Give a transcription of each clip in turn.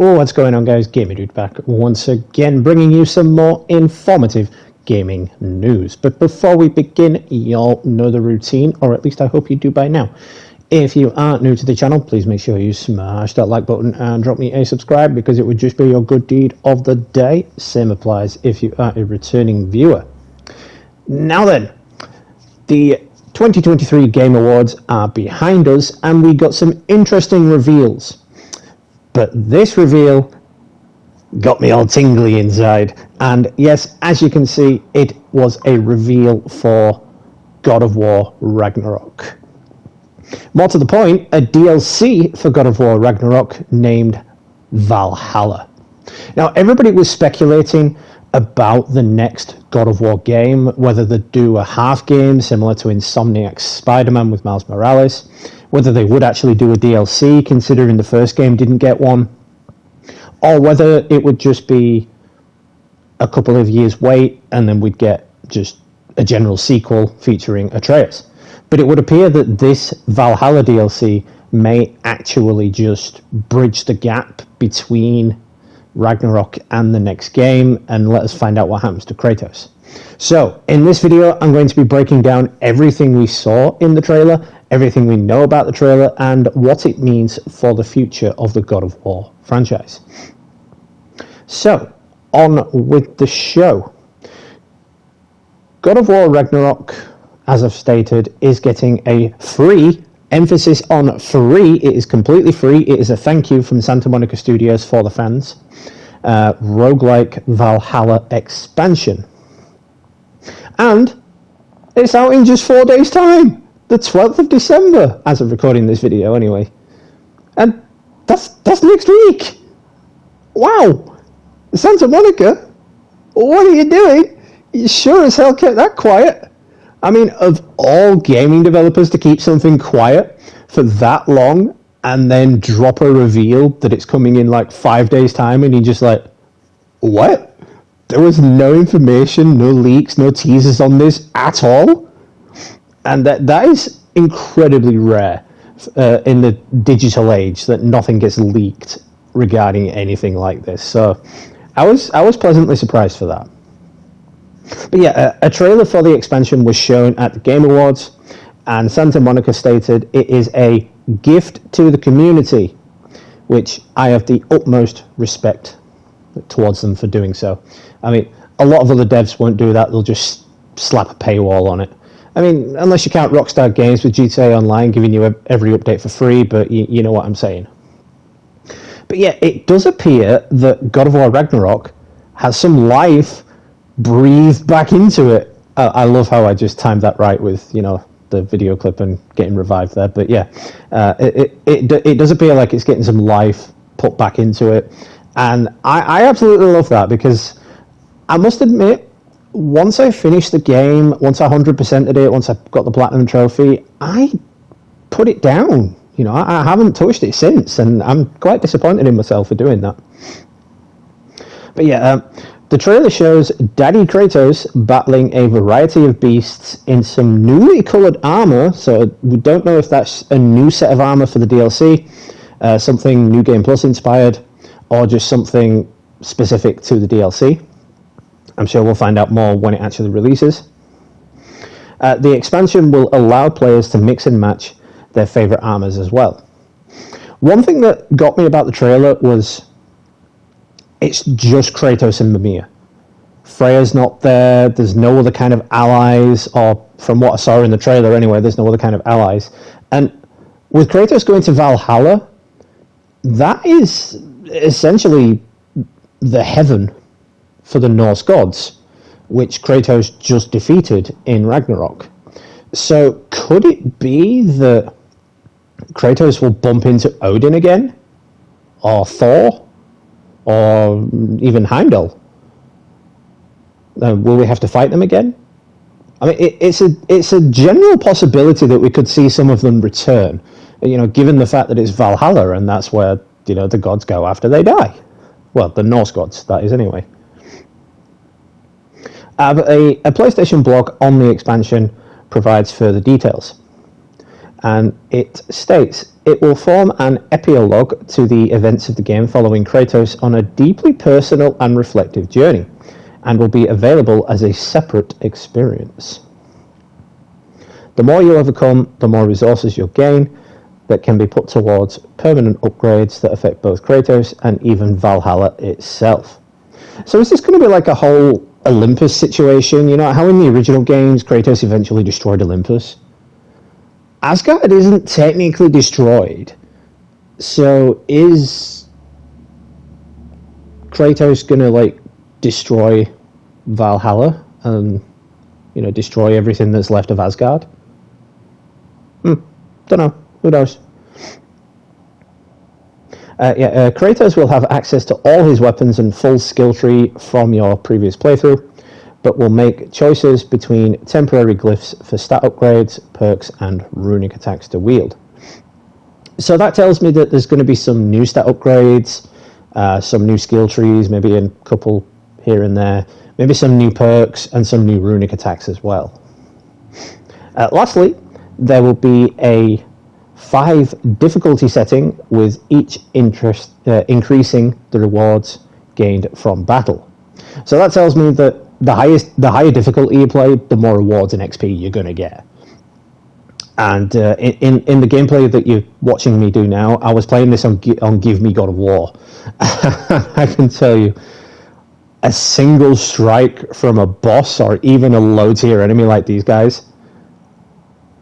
Oh, what's going on, guys? Gamer Dude back once again, bringing you some more informative gaming news. But before we begin, y'all know the routine, or at least I hope you do by now. If you are new to the channel, please make sure you smash that like button and drop me a subscribe, because it would just be your good deed of the day. Same applies if you are a returning viewer. Now then, the 2023 Game Awards are behind us, and we got some interesting reveals. But this reveal got me all tingly inside. And yes, as you can see, it was a reveal for God of War Ragnarok. More to the point, a DLC for God of War Ragnarok named Valhalla. Now, everybody was speculating about the next God of War game, whether they'd do a half game similar to Insomniac's Spider-Man with Miles Morales, whether they would actually do a DLC, considering the first game didn't get one, or whether it would just be a couple of years wait and then we'd get just a general sequel featuring Atreus. But it would appear that this Valhalla DLC may actually just bridge the gap between Ragnarok and the next game and let us find out what happens to Kratos. So, in this video, I'm going to be breaking down everything we saw in the trailer, everything we know about the trailer, and what it means for the future of the God of War franchise. So, on with the show. God of War Ragnarok, as I've stated, is getting a free, emphasis on free, it is completely free, it is a thank you from Santa Monica Studios for the fans, roguelike Valhalla expansion. And it's out in just 4 days' time, the 12th of December, as of recording this video anyway. And that's next week. Wow, Santa Monica, what are you doing? You sure as hell kept that quiet. I mean, of all gaming developers to keep something quiet for that long and then drop a reveal that it's coming in like 5 days' time, and you're just like, what? There was no information, no leaks, no teasers on this at all? And that is incredibly rare in the digital age, that nothing gets leaked regarding anything like this. So I was pleasantly surprised for that. But yeah, a trailer for the expansion was shown at the Game Awards, and Santa Monica stated it is a gift to the community, which I have the utmost respect towards them for doing so. I mean, a lot of other devs won't do that, they'll just slap a paywall on it. I mean, unless you count Rockstar Games with GTA Online giving you every update for free, but you know what I'm saying. But yeah, it does appear that God of War Ragnarok has some life breathed back into it. I love how I just timed that right with, you know, the video clip and getting revived there. But yeah, it does appear like it's getting some life put back into it. And I absolutely love that, because I must admit, once I finished the game, once I 100%ed it, once I got the Platinum Trophy, I put it down. You know, I haven't touched it since, and I'm quite disappointed in myself for doing that. But yeah, the trailer shows Daddy Kratos battling a variety of beasts in some newly coloured armour, so we don't know if that's a new set of armour for the DLC, something New Game Plus inspired, or just something specific to the DLC. I'm sure we'll find out more when it actually releases. The expansion will allow players to mix and match their favourite armours as well. One thing that got me about the trailer was it's just Kratos and Mimir. Freya's not there, there's no other kind of allies, or from what I saw in the trailer anyway, there's no other kind of allies. And with Kratos going to Valhalla, that is essentially the heaven for the Norse gods, which Kratos just defeated in Ragnarok. So could it be that Kratos will bump into Odin again? Or Thor? Or even Heimdall? Will we have to fight them again? I mean, it's a general possibility that we could see some of them return, you know, given the fact that it's Valhalla, and that's where, you know, the gods go after they die. Well, the Norse gods, that is, anyway. But a PlayStation blog on the expansion provides further details. And it states, it will form an epilogue to the events of the game following Kratos on a deeply personal and reflective journey, and will be available as a separate experience. The more you overcome, the more resources you'll gain that can be put towards permanent upgrades that affect both Kratos and even Valhalla itself. So is this going to be like a whole Olympus situation? You know how in the original games Kratos eventually destroyed Olympus? Asgard isn't technically destroyed, so is Kratos going to like destroy Valhalla and destroy everything that's left of Asgard? Don't know. Who knows? Kratos will have access to all his weapons and full skill tree from your previous playthrough, but will make choices between temporary glyphs for stat upgrades, perks, and runic attacks to wield. So that tells me that there's going to be some new stat upgrades, some new skill trees, maybe a couple here and there, maybe some new perks, and some new runic attacks as well. Lastly, there will be a 5 difficulty setting, with each increasing the rewards gained from battle. So that tells me that the higher difficulty you play, the more rewards and XP you're going to get. And in the gameplay that you're watching me do now, I was playing this on Give Me God of War. I can tell you, a single strike from a boss or even a low tier enemy like these guys,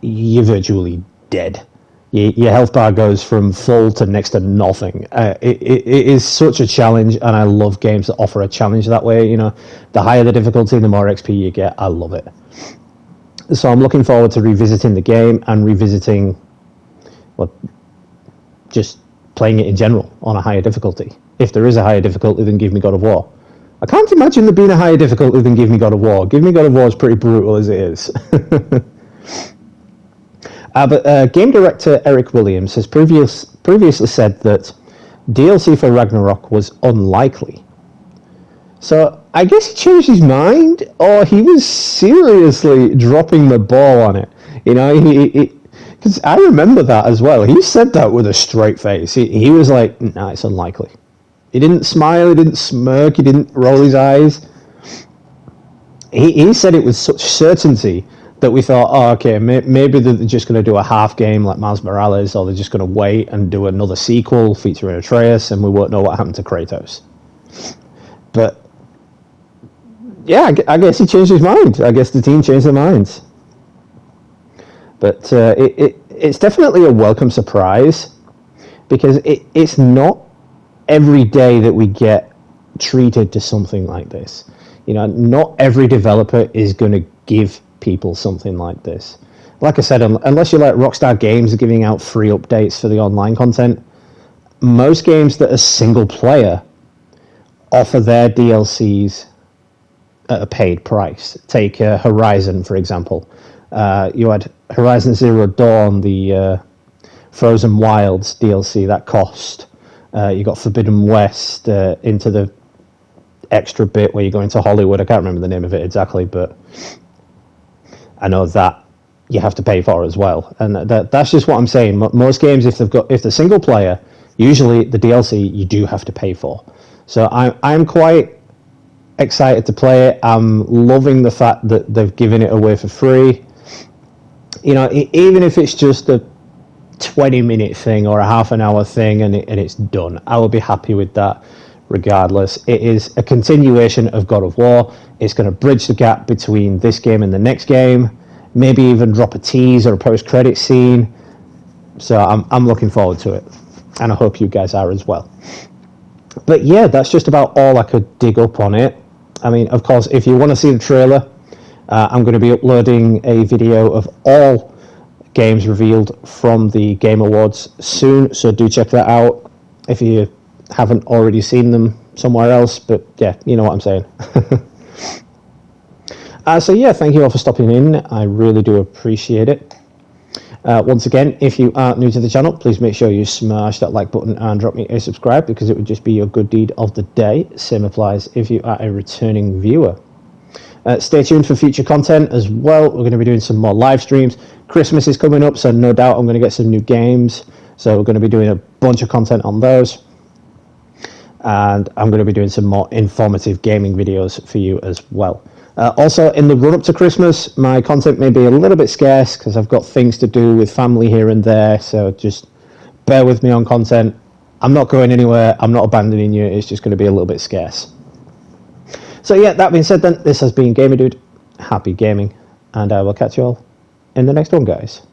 you're virtually dead. Your health bar goes from full to next to nothing. It is such a challenge, and I love games that offer a challenge that way. The higher the difficulty, the more XP you get. I love it. So I'm looking forward to revisiting the game and revisiting, just playing it in general on a higher difficulty. If there is a higher difficulty than Give Me God of War. I can't imagine there being a higher difficulty than Give Me God of War. Give Me God of War is pretty brutal as it is. But game director Eric Williams has previously said that DLC for Ragnarok was unlikely. So I guess he changed his mind, or he was seriously dropping the ball on it. Because I remember that as well. He said that with a straight face. He was like, "Nah, it's unlikely." He didn't smile, he didn't smirk, he didn't roll his eyes. He said it with such certainty that we thought, oh, okay, maybe they're just going to do a half game like Miles Morales, or they're just going to wait and do another sequel featuring Atreus, and we won't know what happened to Kratos. But yeah, I guess he changed his mind. I guess the team changed their minds. But it's definitely a welcome surprise, because it's not every day that we get treated to something like this. Not every developer is going to give people something like this. Like I said, unless you're like Rockstar Games are giving out free updates for the online content, most games that are single player offer their DLCs at a paid price. Take Horizon, for example. You had Horizon Zero Dawn, the Frozen Wilds DLC, that cost. You got Forbidden West, into the extra bit where you go into Hollywood. I can't remember the name of it exactly, but I know that you have to pay for as well. And that's just what I'm saying. Most games, if they're single player, usually the DLC you do have to pay for. So I'm quite excited to play it. I'm loving the fact that they've given it away for free. Even if it's just a 20-minute thing or a half an hour thing and it's done, I will be happy with that regardless. It is a continuation of God of War. It's going to bridge the gap between this game and the next game, maybe even drop a tease or a post-credit scene. So I'm looking forward to it, and I hope you guys are as well. But yeah, that's just about all I could dig up on it. I mean, of course, if you want to see the trailer, I'm going to be uploading a video of all games revealed from the Game Awards soon, so do check that out if you haven't already seen them somewhere else. But yeah, you know what I'm saying. So yeah, thank you all for stopping in. I really do appreciate it. Once again, if you are new to the channel, please make sure you smash that like button and drop me a subscribe, because it would just be your good deed of the day. Same applies if you are a returning viewer. Stay tuned for future content as well. We're going to be doing some more live streams, Christmas is coming up, so no doubt I'm going to get some new games. So we're going to be doing a bunch of content on those. And I'm going to be doing some more informative gaming videos for you as well. Also, in the run-up to Christmas, my content may be a little bit scarce because I've got things to do with family here and there, so just bear with me on content. I'm not going anywhere, I'm not abandoning you, it's just going to be a little bit scarce. So yeah, that being said then, this has been Gamer Dude, happy gaming, and I will catch you all in the next one, guys.